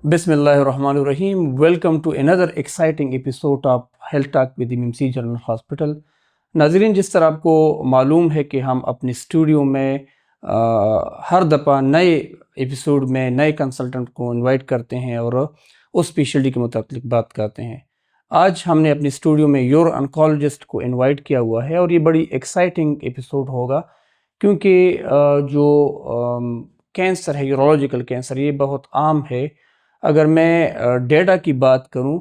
Bismillahirrahmanirrahim. Welcome to another exciting episode of Health Talk with MMC General Hospital. ناظرین، جس طرح آپ کو معلوم ہے کہ ہم اپنے اسٹوڈیو میں ہر دفعہ نئے ایپیسوڈ میں نئے کنسلٹنٹ کو انوائٹ کرتے ہیں اور اس اسپیشلٹی کے متعلق بات کرتے ہیں. آج ہم نے اپنے اسٹوڈیو میں یورو انکالوجسٹ کو انوائٹ کیا ہوا ہے اور یہ بڑی ایکسائٹنگ ایپیسوڈ ہوگا کیونکہ جو کینسر ہے، یورولوجیکل کینسر، یہ بہت عام ہے. اگر میں ڈیٹا کی بات کروں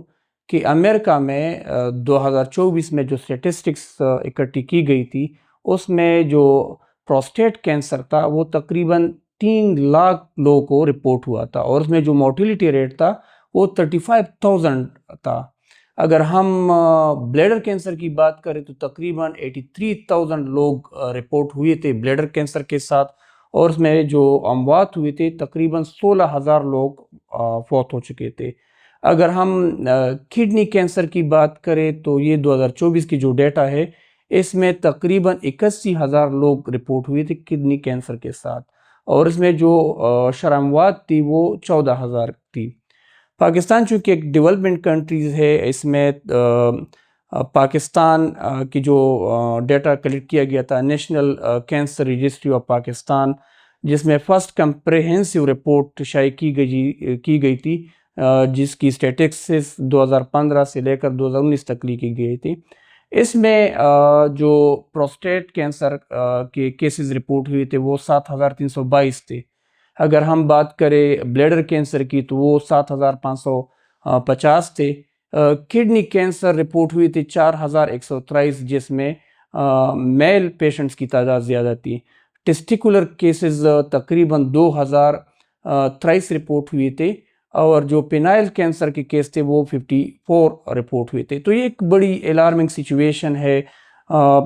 کہ امریکہ میں 2024 میں جو سٹیٹسٹکس اکٹھی کی گئی تھی، اس میں جو پروسٹیٹ کینسر تھا وہ تقریباً 3 لاکھ لوگوں کو رپورٹ ہوا تھا اور اس میں جو موٹیلیٹی ریٹ تھا وہ 35,000 تھا. اگر ہم بلیڈر کینسر کی بات کریں تو تقریباً 83,000 لوگ رپورٹ ہوئے تھے بلیڈر کینسر کے ساتھ، اور اس میں جو اموات ہوئے تھے تقریباً 16,000 لوگ فوت ہو چکے تھے. اگر ہم کڈنی کینسر کی بات کریں تو یہ 2024 کی جو ڈیٹا ہے اس میں تقریباً 81,000 لوگ رپورٹ ہوئے تھے کڈنی کینسر کے ساتھ، اور اس میں جو شرح اموات تھی وہ 14,000 تھی. پاکستان چونکہ ایک ڈیولپمنٹ کنٹریز ہے، اس میں پاکستان کی جو ڈیٹا کلیکٹ کیا گیا تھا national cancer registry of Pakistan, جس میں فرسٹ کمپریہنسو رپورٹ شائع کی گئی تھی، جس کی سٹیٹسٹکس 2015 سے لے کر 2019 تک لی کی گئی تھی. اس میں جو پروسٹیٹ کینسر کے کیسز رپورٹ ہوئے تھے وہ 7,322 تھے. اگر ہم بات کریں بلیڈر کینسر کی تو وہ 7,550 تھے. کڈنی کینسر رپورٹ ہوئی تھی 4,123، جس میں میل پیشنٹس کی تعداد زیادہ تھی. ٹیسٹیکولر کیسز تقریباً 2,023 رپورٹ ہوئے تھے، اور جو پینائل کینسر کے کیس تھے وہ 54 رپورٹ ہوئے تھے. تو یہ ایک بڑی الارمنگ سچویشن ہے.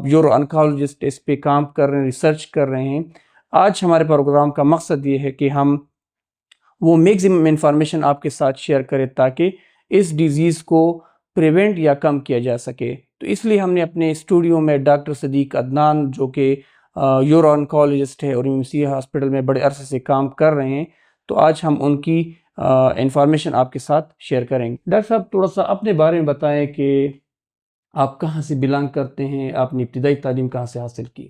یورو انکالوجسٹ اس پہ کام کر رہے ہیں، ریسرچ کر رہے ہیں. آج ہمارے پروگرام کا مقصد یہ ہے کہ ہم وہ میکسیمم انفارمیشن آپ کے ساتھ شیئر کریں تاکہ اس ڈیزیز کو پریونٹ یا کم کیا جا سکے. تو اس لیے ہم نے اپنے اسٹوڈیو میں ڈاکٹر صدیق عدنان، جو کہ یورو انکالوجسٹ ہے اور MMC ہاسپٹل میں بڑے عرصے سے کام کر رہے ہیں، تو آج ہم ان کی انفارمیشن آپ کے ساتھ شیئر کریں گے. ڈاکٹر صاحب، تھوڑا سا اپنے بارے میں بتائیں کہ آپ کہاں سے بلانگ کرتے ہیں، آپ نے ابتدائی تعلیم کہاں سے حاصل کی؟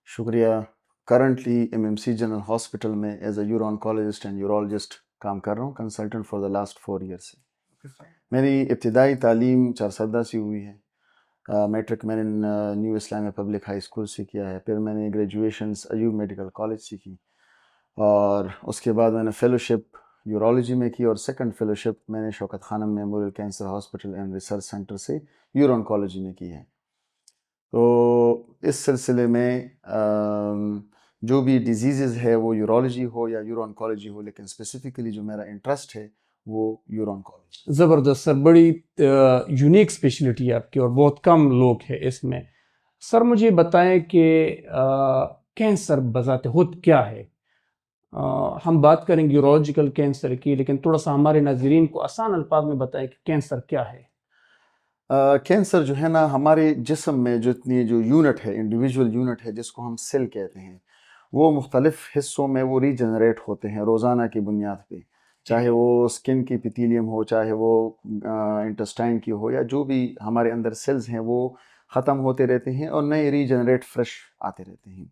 شکریہ. کرنٹلی MMC جنرل ہاسپٹل میں as a uro oncologist and urologist کام کر رہا ہوں، consultant for the last 4 year سے. میری ابتدائی تعلیم چارسدہ سے ہوئی ہے. میٹرک میں نے نیو اسلامیہ پبلک ہائی اسکول سے کیا ہے. پھر میں نے گریجویشنس ایوب میڈیکل کالج سے کی، اور اس کے بعد میں نے فیلوشپ یورولوجی میں کی، اور سیکنڈ فیلوشپ میں نے شوکت خانم memorial cancer hospital and research centre سے یورو انکالوجی میں کی ہے. تو اس سلسلے میں جو بھی ڈیزیزز ہے وہ یورولوجی ہو یا یورو انکالوجی ہو، لیکن اسپیسیفکلی جو میرا انٹرسٹ ہے وہ یورو انکالوجی. زبردست سر، بڑی یونیک اسپیشلٹی ہے آپ کی اور بہت کم لوگ ہیں اس میں. سر مجھے بتائیں کہ کینسر بذات خود کیا ہے؟ ہم بات کریں گے یورولوجیکل کینسر کی، لیکن تھوڑا سا ہمارے ناظرین کو آسان الفاظ میں بتائیں کہ کینسر کیا ہے. کینسر جو ہے نا، ہمارے جسم میں جتنی جو یونٹ ہے، انڈیویجول یونٹ ہے جس کو ہم سیل کہتے ہیں، وہ مختلف حصوں میں وہ ریجنریٹ ہوتے ہیں روزانہ کی بنیاد پہ. چاہے وہ اسکن کی پیتیلیم ہو، چاہے وہ انٹسٹائن کی ہو، یا جو بھی ہمارے اندر سیلز ہیں وہ ختم ہوتے رہتے ہیں اور نئے ریجنریٹ فریش آتے رہتے ہیں.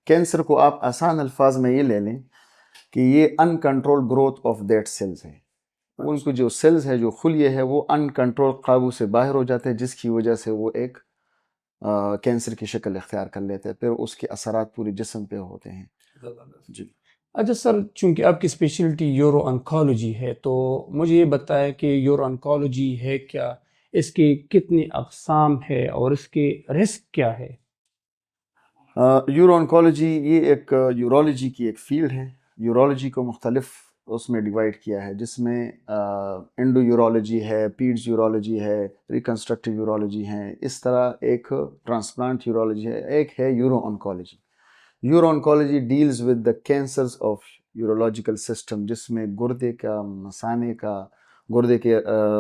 کینسر کو آپ آسان الفاظ میں یہ لے لیں کہ یہ uncontrolled growth of that cells ہے. ان کو جو سیلز ہے، جو خلیے ہے، وہ ان کنٹرول قابو سے باہر ہو جاتے ہیں، جس کی وجہ سے وہ ایک کینسر کی شکل اختیار کر لیتے ہیں. پھر اس کے اثرات پورے جسم پہ ہوتے ہیں. جی. اچھا سر، چونکہ آپ کی اسپیشلٹی یورو انکالوجی ہے تو مجھے یہ بتائیں کہ یورو انکالوجی ہے کیا، اس کی کتنی اقسام ہے اور اس کے رسک کیا ہے؟ یورو انکالوجی یہ ایک یورولوجی کی ایک فیلڈ ہے. یورولوجی کو مختلف اس میں ڈیوائڈ کیا ہے، جس میں انڈو یورولوجی ہے، پیڈز یورولوجی ہے، ریکنسٹرکٹیو یورولوجی ہے، اس طرح ایک ٹرانسپلانٹ یورولوجی ہے، ایک ہے uro oncology. Uro oncology deals with the cancers of urological system, جس میں گردے کے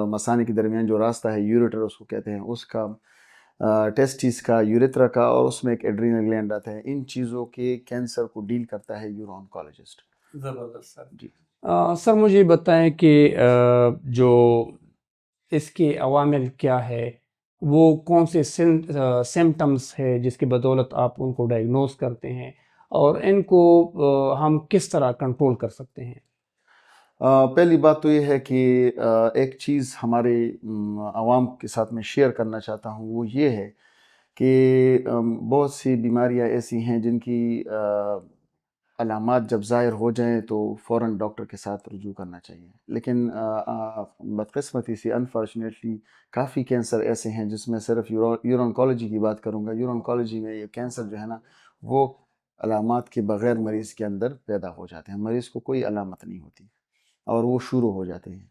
مثانے کے درمیان جو راستہ ہے، یوریٹر اس کو کہتے ہیں، اس کا ٹیسٹس کا، یوریترا کا، اور اس میں ایک ایڈرینل گلینڈ آتا ہے. ان چیزوں کے کینسر کو ڈیل کرتا ہے یورو آنکولوجسٹ. زبردست سر. جی سر مجھے بتائیں کہ جو اس کے عوامل کیا ہے، وہ کون سے سمٹمز ہے جس کی بدولت آپ ان کو ڈائگنوز کرتے ہیں، اور ان کو ہم کس طرح کنٹرول کر سکتے ہیں؟ پہلی بات تو یہ ہے کہ ایک چیز ہمارے عوام کے ساتھ میں شیئر کرنا چاہتا ہوں، وہ یہ ہے کہ بہت سی بیماریاں ایسی ہیں جن کی علامات جب ظاہر ہو جائیں تو فوراً ڈاکٹر کے ساتھ رجوع کرنا چاہیے. لیکن بدقسمتی سے انفارچونیٹلی کافی کینسر ایسے ہیں جس میں صرف یورونکالوجی کی بات کروں گا. یورونکالوجی میں یہ کینسر جو ہے نا، وہ علامات کے بغیر مریض کے اندر پیدا ہو جاتے ہیں. مریض کو کوئی علامت نہیں ہوتی اور وہ شروع ہو جاتے ہیں.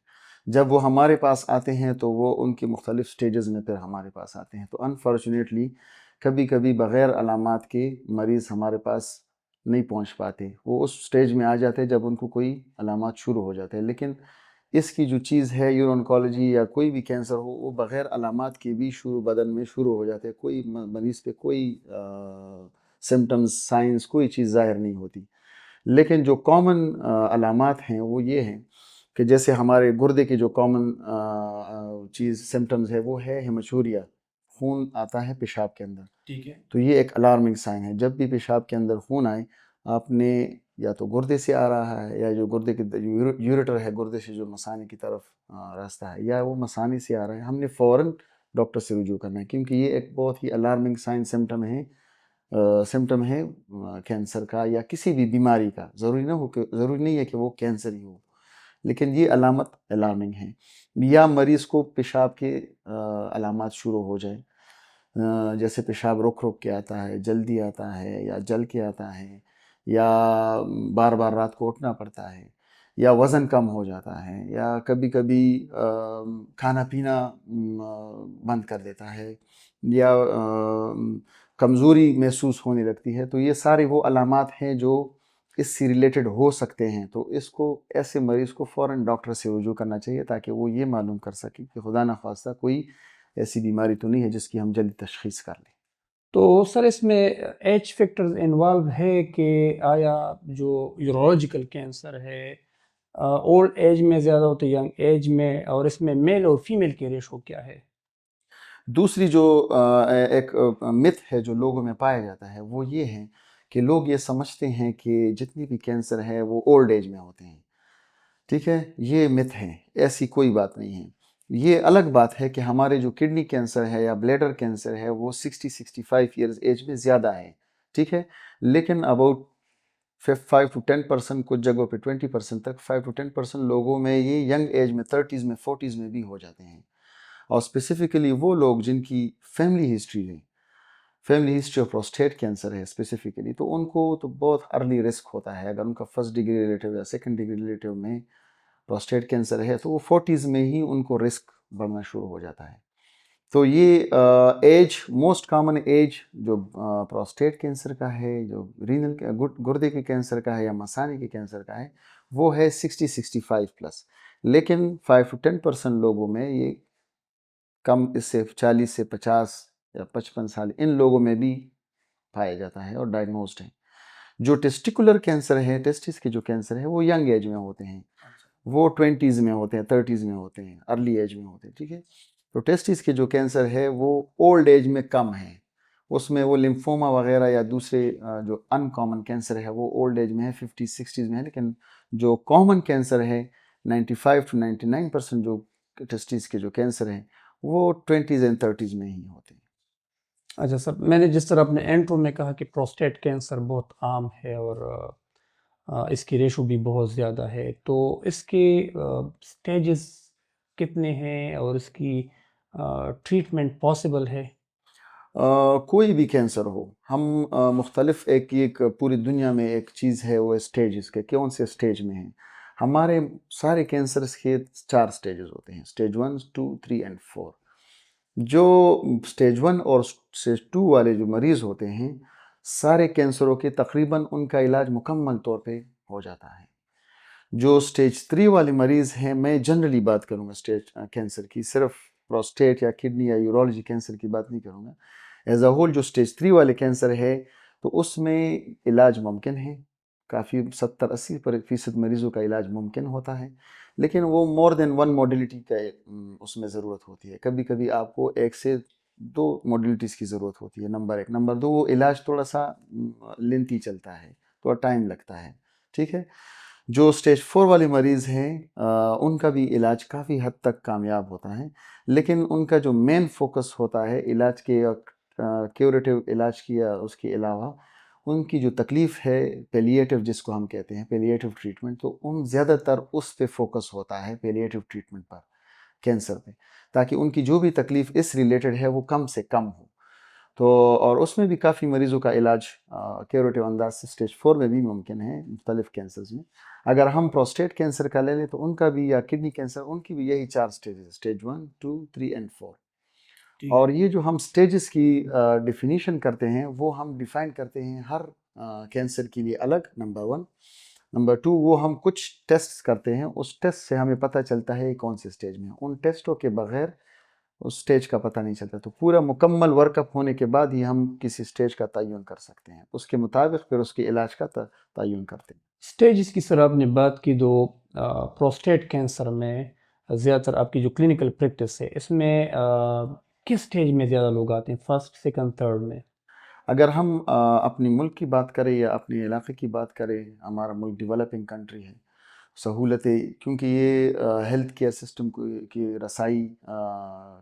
جب وہ ہمارے پاس آتے ہیں تو وہ ان کے مختلف سٹیجز میں پھر ہمارے پاس آتے ہیں. تو انفارچونیٹلی کبھی کبھی بغیر علامات کے مریض ہمارے پاس نہیں پہنچ پاتے. وہ اس سٹیج میں آ جاتے ہیں جب ان کو کوئی علامات شروع ہو جاتے ہیں. لیکن اس کی جو چیز ہے یورونکالوجی یا کوئی بھی کینسر ہو، وہ بغیر علامات کے بھی بدن میں شروع ہو جاتے ہیں. کوئی مریض پہ کوئی سمٹمز، سائنس، کوئی چیز ظاہر نہیں ہوتی. لیکن جو کامن علامات ہیں وہ یہ ہیں کہ جیسے ہمارے گردے کی جو کامن چیز سمٹمز ہے وہ ہے ہیموچوریا، خون آتا ہے پیشاب کے اندر. ٹھیک ہے. تو یہ ایک الارمنگ سائن ہے. جب بھی پیشاب کے اندر خون آئے، آپ نے یا تو گردے سے آ رہا ہے، یا جو گردے کے یوریٹر ہے، گردے سے جو مثانے کی طرف راستہ ہے، یا وہ مثانے سے آ رہا ہے، ہم نے فوراً ڈاکٹر سے رجوع کرنا ہے. کیونکہ یہ ایک بہت ہی الارمنگ سائن سمٹم ہے کینسر کا یا کسی بھی بیماری کا. ضروری نہیں ہے کہ وہ کینسر ہی ہو، لیکن یہ علامت الارمنگ ہے. یا مریض کو پیشاب کے علامات شروع ہو جائے، جیسے پیشاب رک کے آتا ہے، جلدی آتا ہے، یا جل کے آتا ہے، یا بار بار رات کو اٹھنا پڑتا ہے، یا وزن کم ہو جاتا ہے، یا کبھی کبھی کھانا پینا بند کر دیتا ہے، یا کمزوری محسوس ہونے لگتی ہے. تو یہ سارے وہ علامات ہیں جو اس سے ریلیٹڈ ہو سکتے ہیں. تو اس کو ایسے مریض کو فوراً ڈاکٹر سے رجوع کرنا چاہیے تاکہ وہ یہ معلوم کر سکے کہ خدا نخواستہ کوئی ایسی بیماری تو نہیں ہے جس کی ہم جلدی تشخیص کر لیں. تو سر اس میں ایج فیکٹرز انوالو ہے کہ آیا جو یورولوجیکل کینسر ہے اولڈ ایج میں زیادہ ہوتے ینگ ایج میں، اور اس میں میل اور فیمیل کی ریشو کیا ہے؟ دوسری جو ایک مت ہے جو لوگوں میں پایا جاتا ہے وہ یہ ہے کہ لوگ یہ سمجھتے ہیں کہ جتنی بھی کینسر ہے وہ اولڈ ایج میں ہوتے ہیں. ٹھیک ہے، یہ مت ہے، ایسی کوئی بات نہیں ہے. یہ الگ بات ہے کہ ہمارے جو کڈنی کینسر ہے یا بلیڈر کینسر ہے وہ 60-65 ایئرز ایج میں زیادہ ہے. ٹھیک ہے، لیکن اباؤٹ 5 to 10%، کچھ جگہوں پہ 20% تک، 5 to 10% لوگوں میں یہ ینگ ایج میں 30s میں 40s میں بھی ہو جاتے ہیں. اور اسپیسیفکلی وہ لوگ جن کی family history of prostate cancer ہے اسپیسیفکلی، تو ان کو تو بہت ارلی رسک ہوتا ہے. اگر ان کا فرسٹ ڈگری ریلیٹیو یا سیکنڈ ڈگری ریلیٹیو میں پروسٹیٹ کینسر ہے تو وہ 40s میں ہی ان کو رسک بڑھنا شروع ہو جاتا ہے. تو یہ ایج، موسٹ کامن ایج جو پروسٹیٹ کینسر کا ہے، جو رینل گردے کے کینسر کا ہے یا مثانے کے کینسر کا ہے، وہ ہے 60-65+. لیکن 5 to 10% لوگوں میں یہ کم، اس سے 40 سے 50 یا 55 سال ان لوگوں میں بھی پایا جاتا ہے اور ڈائگنوزڈ ہے. جو ٹیسٹیکولر کینسر ہے، ٹیسٹس کے جو کینسر ہے، وہ ینگ ایج میں ہوتے ہیں، وہ 20s میں ہوتے ہیں، 30s میں ہوتے ہیں، ارلی ایج میں ہوتے ہیں. ٹھیک ہے، تو ٹیسٹس کے جو کینسر ہے وہ اولڈ ایج میں کم ہے. اس میں وہ لمفوما وغیرہ یا دوسرے جو ان کامن کینسر ہے وہ اولڈ ایج میں ہے، 50-60s میں ہے. لیکن جو کامن کینسر ہے 95 to 99% جو ٹیسٹس کے جو کینسر ہیں وہ 20s and 30s میں ہی ہوتے ہیں. اچھا سر، میں نے جس طرح اپنے انٹرو میں کہا کہ پروسٹیٹ کینسر بہت عام ہے اور اس کی ریشو بھی بہت زیادہ ہے، تو اس کے سٹیجز کتنے ہیں اور اس کی ٹریٹمنٹ پاسبل ہے؟ کوئی بھی کینسر ہو، ہم مختلف ایک پوری دنیا میں ایک چیز ہے وہ اسٹیجز کے، کون سے اسٹیج میں ہیں. ہمارے سارے کینسرز کے 4 سٹیجز ہوتے ہیں، اسٹیج 1، 2، 3 and 4. جو اسٹیج 1 اور اسٹیج 2 والے جو مریض ہوتے ہیں، سارے کینسروں کے تقریباً ان کا علاج مکمل طور پہ ہو جاتا ہے. جو اسٹیج 3 والے مریض ہیں، میں جنرلی بات کروں گا اسٹیج کینسر کی، صرف پروسٹیٹ یا کڈنی یا یورولوجی کینسر کی بات نہیں کروں گا. ایز اے ہول جو اسٹیج 3 والے کینسر ہے تو اس میں علاج ممکن ہے, کافی 70-80% مریضوں کا علاج ممکن ہوتا ہے, لیکن وہ مور دین ون موڈیلٹی کا اس میں ضرورت ہوتی ہے. کبھی کبھی آپ کو 1 سے 2 موڈیلٹیز کی ضرورت ہوتی ہے. نمبر 1. نمبر 2, وہ علاج تھوڑا سا لینتھی چلتا ہے, تھوڑا ٹائم لگتا ہے, ٹھیک ہے. جو اسٹیج 4 والے مریض ہیں ان کا بھی علاج کافی حد تک کامیاب ہوتا ہے, لیکن ان کا جو مین فوکس ہوتا ہے علاج کے کیوریٹیو علاج کی یا اس کے علاوہ ان کی جو تکلیف ہے پیلیٹیو جس کو ہم کہتے ہیں پیلیٹیو ٹریٹمنٹ, تو ان زیادہ تر اس پہ فوکس ہوتا ہے پیلیٹیو ٹریٹمنٹ پر کینسر پہ, تاکہ ان کی جو بھی تکلیف اس ریلیٹڈ ہے وہ کم سے کم ہو. تو اور اس میں بھی کافی مریضوں کا علاج کیوریٹیو انداز سے اسٹیج 4 میں بھی ممکن ہے مختلف کینسرز میں. اگر ہم پروسٹیٹ کینسر کا لے لیں تو ان کا بھی, یا کڈنی کینسر, ان کی بھی یہی 4 سٹیجز, اسٹیج 1, 2, 3 اینڈ 4. اور یہ جو ہم سٹیجز کی ڈیفینیشن کرتے ہیں وہ ہم ڈیفائن کرتے ہیں ہر کینسر کے لیے الگ. نمبر 1. نمبر 2, وہ ہم کچھ ٹیسٹ کرتے ہیں, اس ٹیسٹ سے ہمیں پتہ چلتا ہے کون سے سٹیج میں. ان ٹیسٹوں کے بغیر اس سٹیج کا پتہ نہیں چلتا. تو پورا مکمل ورک اپ ہونے کے بعد ہی ہم کسی سٹیج کا تعین کر سکتے ہیں, اس کے مطابق پھر اس کے علاج کا تعین کرتے ہیں. سٹیجز کی سر آپ نے بات کی, دو پروسٹیٹ کینسر میں زیادہ تر آپ کی جو کلینکل پریکٹس ہے اس میں کس سٹیج میں زیادہ لوگ آتے ہیں, فرسٹ, سیکنڈ, تھرڈ میں؟ اگر ہم اپنی ملک کی بات کریں یا اپنے علاقے کی بات کریں, ہمارا ملک ڈیولپنگ کنٹری ہے, سہولتیں کیونکہ یہ ہیلتھ کیئر سسٹم کی رسائی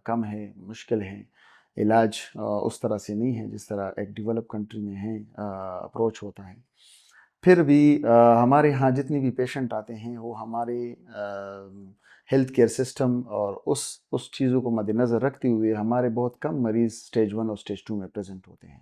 کم ہے, مشکل ہے, علاج اس طرح سے نہیں ہے جس طرح ایک ڈیولپ کنٹری میں ہے اپروچ ہوتا ہے. پھر بھی ہمارے ہاں جتنی بھی پیشنٹ آتے ہیں وہ ہمارے ہیلتھ کیئر سسٹم اور اس چیزوں کو مد نظر رکھتے ہوئے ہمارے بہت کم مریض اسٹیج 1 اور اسٹیج 2 میں پریزنٹ ہوتے ہیں,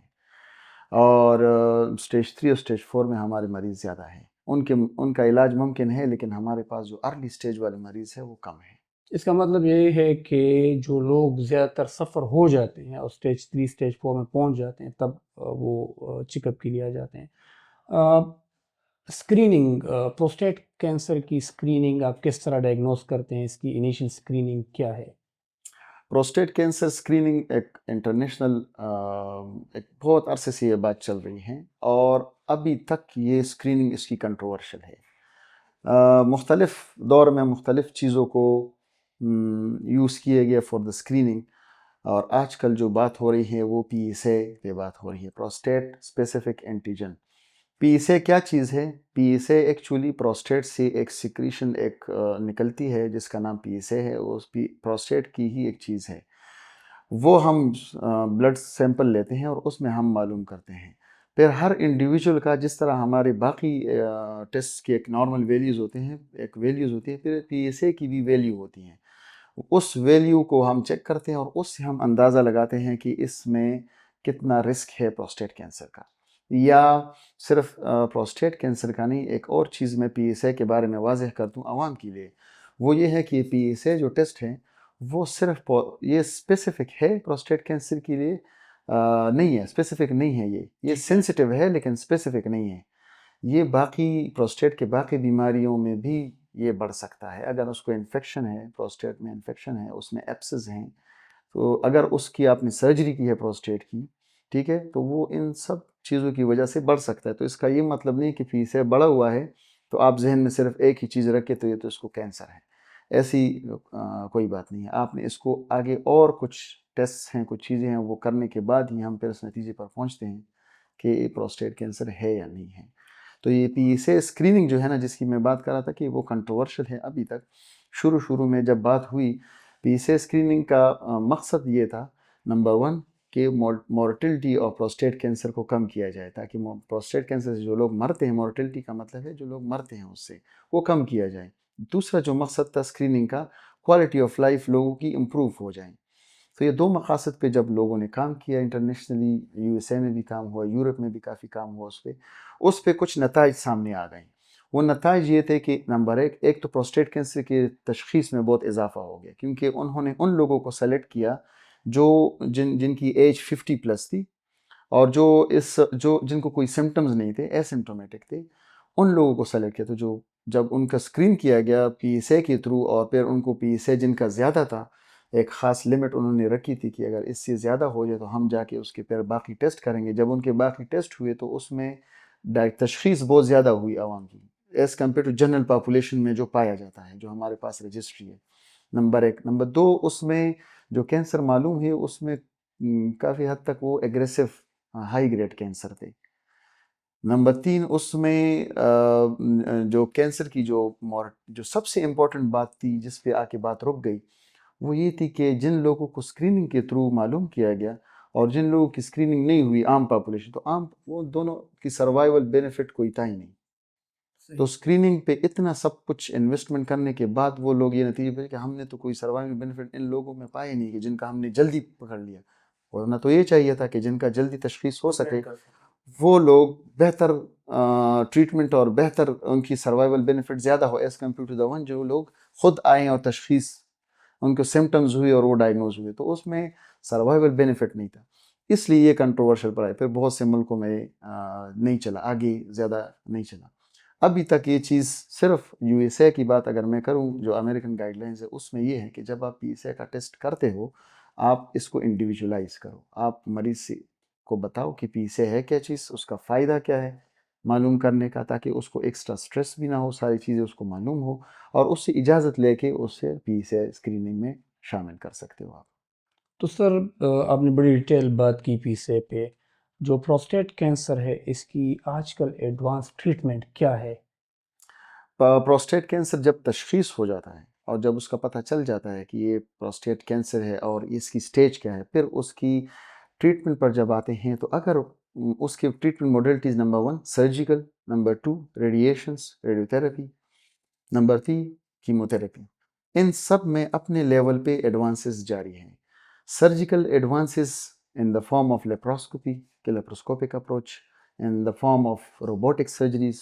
اور اسٹیج 3 اور اسٹیج 4 میں ہمارے مریض زیادہ ہیں. ان کا علاج ممکن ہے, لیکن ہمارے پاس جو ارلی اسٹیج والے مریض ہیں وہ کم ہیں. اس کا مطلب یہ ہے کہ جو لوگ زیادہ تر سفر ہو جاتے ہیں اور اسٹیج 3 اسٹیج 4 میں پہنچ جاتے ہیں تب وہ چیک اپ کے لیے آ جاتے ہیں. اسکریننگ, پروسٹیٹ کینسر کی اسکریننگ آپ کس طرح ڈائگنوز کرتے ہیں, اس کی انیشیل اسکریننگ کیا ہے؟ پروسٹیٹ کینسر اسکریننگ ایک انٹرنیشنل ایک بہت عرصے سے یہ بات چل رہی ہے, اور ابھی تک یہ اسکریننگ اس کی کنٹروورشل ہے. مختلف دور میں مختلف چیزوں کو یوز کیے گئے فار دا اسکریننگ, اور آج کل جو بات ہو رہی ہے وہ PSA پہ بات ہو رہی ہے, پروسٹیٹ اسپیسیفک اینٹیجن. PSA کیا چیز ہے؟ PSA ایکچولی پروسٹیٹ سے ایک سیکریشن ایک نکلتی ہے جس کا نام PSA ہے, وہ پروسٹیٹ کی ہی ایک چیز ہے. وہ ہم بلڈ سیمپل لیتے ہیں اور اس میں ہم معلوم کرتے ہیں. پھر ہر انڈیویجول کا جس طرح ہمارے باقی ٹیسٹ کے ایک نارمل ویلیوز ہوتے ہیں, ایک ویلیوز ہوتی ہیں, پھر PSA کی بھی ویلیو ہوتی ہیں. اس ویلیو کو ہم چیک کرتے ہیں اور اس سے ہم اندازہ لگاتے ہیں کہ اس میں کتنا رسک ہے پروسٹیٹ کینسر کا. یا صرف پروسٹیٹ کینسر کا نہیں, ایک اور چیز میں PSA کے بارے میں واضح کر دوں عوام کے لیے, وہ یہ ہے کہ PSA جو ٹیسٹ ہے وہ صرف یہ اسپیسیفک ہے پروسٹیٹ کینسر کے لیے نہیں ہے, اسپیسیفک نہیں ہے. یہ سینسٹیو ہے لیکن اسپیسیفک نہیں ہے. یہ باقی پروسٹیٹ کے باقی بیماریوں میں بھی یہ بڑھ سکتا ہے. اگر اس کو انفیکشن ہے, پروسٹیٹ میں انفیکشن ہے, اس میں ایپسز ہیں, تو اگر اس کی آپ نے سرجری کی ہے پروسٹیٹ کی, ٹھیک ہے, تو وہ ان سب چیزوں کی وجہ سے بڑھ سکتا ہے. تو اس کا یہ مطلب نہیں کہ PSA بڑھا ہوا ہے تو آپ ذہن میں صرف ایک ہی چیز رکھے تو یہ تو اس کو کینسر ہے. ایسی کوئی بات نہیں ہے. آپ نے اس کو آگے اور کچھ ٹیسٹ ہیں, کچھ چیزیں ہیں, وہ کرنے کے بعد ہی ہم پھر اس نتیجے پر پہنچتے ہیں کہ یہ پروسٹیٹ کینسر ہے یا نہیں ہے. تو یہ PSA اسکریننگ جو ہے نا, جس کی میں بات کر رہا تھا کہ وہ کنٹروورشل ہے ابھی تک. شروع میں جب بات ہوئی PSA اسکریننگ کا مقصد یہ تھا, نمبر 1 کہ مورٹلٹی اور پروسٹیٹ کینسر کو کم کیا جائے, تاکہ پروسٹیٹ کینسر سے جو لوگ مرتے ہیں, مورٹلٹی کا مطلب ہے جو لوگ مرتے ہیں اس سے, وہ کم کیا جائے. دوسرا جو مقصد تھا اسکریننگ کا, کوالٹی آف لائف لوگوں کی امپروو ہو جائیں. تو یہ 2 مقاصد پہ جب لوگوں نے کام کیا, انٹرنیشنلی USA میں بھی کام ہوا, یورپ میں بھی کافی کام ہوا اس پہ کچھ نتائج سامنے آ گئیں. وہ نتائج یہ تھے کہ نمبر 1, ایک تو پروسٹیٹ کینسر کی تشخیص میں بہت اضافہ ہو گیا, کیونکہ انہوں نے ان لوگوں کو سلیکٹ کیا جو جن کی ایج 50+ تھی, اور جن کو کوئی سمٹمز نہیں تھے, ایسمٹومیٹک تھے, ان لوگوں کو سلیکٹ کیا. تو جب ان کا اسکرین کیا گیا PSA کے تھرو, اور پھر ان کو PSA جن کا زیادہ تھا ایک خاص لمٹ انہوں نے رکھی تھی کہ اگر اس سے زیادہ ہو جائے تو ہم جا کے اس کے پھر باقی ٹیسٹ کریں گے. جب ان کے باقی ٹیسٹ ہوئے تو اس میں تشخیص بہت زیادہ ہوئی عوام کی as compare to general population میں جو پایا جاتا ہے, جو ہمارے پاس رجسٹری ہے. نمبر 1. نمبر 2, اس میں جو کینسر معلوم ہے اس میں کافی حد تک وہ ایگریسو ہائی گریڈ کینسر تھے. نمبر 3, اس میں جو کینسر کی جو سب سے امپورٹنٹ بات تھی جس پہ آ کے بات رک گئی وہ یہ تھی کہ جن لوگوں کو اسکریننگ کے تھرو معلوم کیا گیا اور جن لوگوں کی اسکریننگ نہیں ہوئی عام پاپولیشن, تو عام وہ دونوں کی سروائیول بینیفٹ کوئی تھا ہی نہیں. تو اسکریننگ پہ اتنا سب کچھ انویسٹمنٹ کرنے کے بعد وہ لوگ یہ نتیجہ پہ کہ ہم نے تو کوئی سروائیول بینیفٹ ان لوگوں میں پائے نہیں کہ جن کا ہم نے جلدی پکڑ لیا. ورنہ تو یہ چاہیے تھا کہ جن کا جلدی تشخیص ہو سکے وہ لوگ بہتر ٹریٹمنٹ اور بہتر ان کی سروائیول بینیفٹ زیادہ ہو as compare to the one جو لوگ خود آئیں اور تشخیص ان کو سمٹمز ہوئے اور وہ ڈائگنوز ہوئے, تو اس میں سروائیول بینیفٹ نہیں تھا. اس لیے یہ کنٹروورشل پر آئے. پھر بہت سے ملکوں میں نہیں چلا, آگے زیادہ نہیں چلا. ابھی تک یہ چیز صرف یو ایس اے کی بات اگر میں کروں, جو امریکن گائیڈ لائنز ہے اس میں یہ ہے کہ جب آپ پی ایس اے کا ٹیسٹ کرتے ہو آپ اس کو انڈیویجولائز کرو, آپ مریض کو بتاؤ کہ پی ایس اے ہے کیا چیز, اس کا فائدہ کیا ہے معلوم کرنے کا, تاکہ اس کو ایکسٹرا سٹریس بھی نہ ہو, ساری چیزیں اس کو معلوم ہو اور اس سے اجازت لے کے اس سے پی ایس اے اسکریننگ میں شامل کر سکتے ہو آپ. تو سر آپ نے بڑی ڈیٹیل بات کی پی سے پہ. جو پروسٹیٹ کینسر ہے اس کی آج کل ایڈوانس ٹریٹمنٹ کیا ہے؟ پروسٹیٹ کینسر جب تشخیص ہو جاتا ہے اور جب اس کا پتہ چل جاتا ہے کہ یہ پروسٹیٹ کینسر ہے اور اس کی سٹیج کیا ہے, پھر اس کی ٹریٹمنٹ پر جب آتے ہیں تو اگر اس کے treatment modalities number 1 surgical, number 2 radiations radiotherapy, number 3 chemotherapy, ان سب میں اپنے لیول پہ ایڈوانسز جاری ہیں. Surgical advances in the form of laparoscopy کہ laparoscopic approach, in the form of robotic surgeries,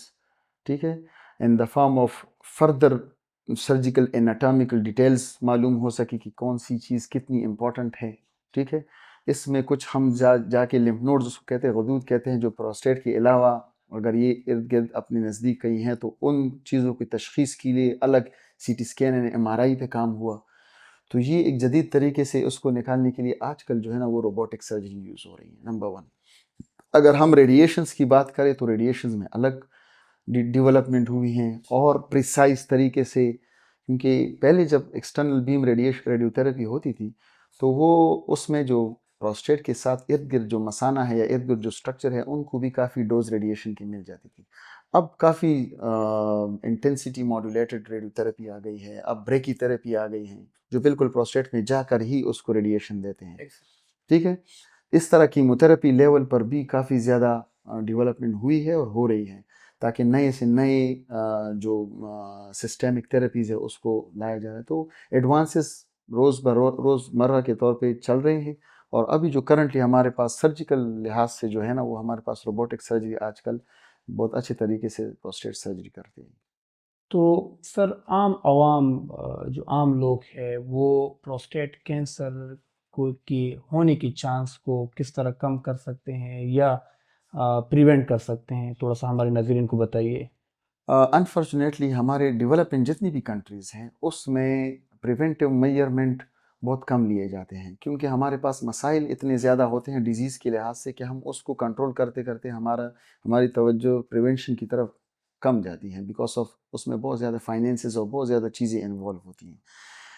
ٹھیک ہے, in the form of further surgical anatomical details معلوم ہو سکے کہ کون سی چیز کتنی امپورٹنٹ ہے, ٹھیک ہے. اس میں کچھ ہم جا کے لمف نوڈز اس کو کہتے ہیں, غدود کہتے ہیں, جو پروسٹیٹ کے علاوہ اگر یہ ارد گرد اپنے نزدیک کہیں ہیں تو ان چیزوں کی تشخیص کے لیے الگ C T scan and M R I پہ کام ہوا. تو یہ ایک جدید طریقے سے اس کو نکالنے کے لیے آج کل جو ہے نا وہ روبوٹک سرجری یوز ہو رہی ہے. نمبر 1. اگر ہم ریڈیشنز کی بات کریں تو ریڈیشنز میں الگ ڈیولپمنٹ ہوئی ہیں اور پریسائز طریقے سے, کیونکہ پہلے جب ایکسٹرنل بیم ریڈیو تھراپی ہوتی تھی تو وہ اس میں جو پروسٹیٹ کے ساتھ ارد گرد جو مثانہ ہے یا ارد گرد جو سٹرکچر ہے ان کو بھی کافی ڈوز ریڈیشن کی مل جاتی تھی. اب کافی انٹینسٹی ماڈولیٹڈ ریڈیو تھراپی آ گئی ہے, اب بریکی تھراپی آ گئی ہیں جو بالکل پروسٹیٹ میں جا کر ہی اس کو ریڈیشن دیتے ہیں, ٹھیک ہے. اس طرح کیموتھراپی لیول پر بھی کافی زیادہ ڈیولپمنٹ ہوئی ہے اور ہو رہی ہے, تاکہ نئے سے نئے جو سسٹمک تھراپیز ہے اس کو لایا جائے. تو ایڈوانسز روز مرہ کے طور پہ چل رہے ہیں, اور ابھی جو کرنٹلی ہمارے پاس سرجیکل لحاظ سے جو ہے نا وہ ہمارے پاس روبوٹک سرجری آج کل بہت اچھے طریقے سے پروسٹیٹ سرجری کرتے ہیں. تو سر عام عوام جو عام لوگ ہیں وہ پروسٹیٹ کینسر کی ہونے کی چانس کو کس طرح کم کر سکتے ہیں یا پریونٹ کر سکتے ہیں؟ تھوڑا سا ہمارے ناظرین کو بتائیے. انفارچونیٹلی ہمارے ڈیولپنگ جتنی بھی کنٹریز ہیں اس میں پریونٹیو میجرمنٹ بہت کم لیے جاتے ہیں, کیونکہ ہمارے پاس مسائل اتنے زیادہ ہوتے ہیں ڈیزیز کے لحاظ سے کہ ہم اس کو کنٹرول کرتے کرتے ہماری توجہ پریونشن کی طرف کم جاتی ہیں, بیکاز آف اس میں بہت زیادہ فائنینسز اور بہت زیادہ چیزیں انوالو ہوتی ہیں.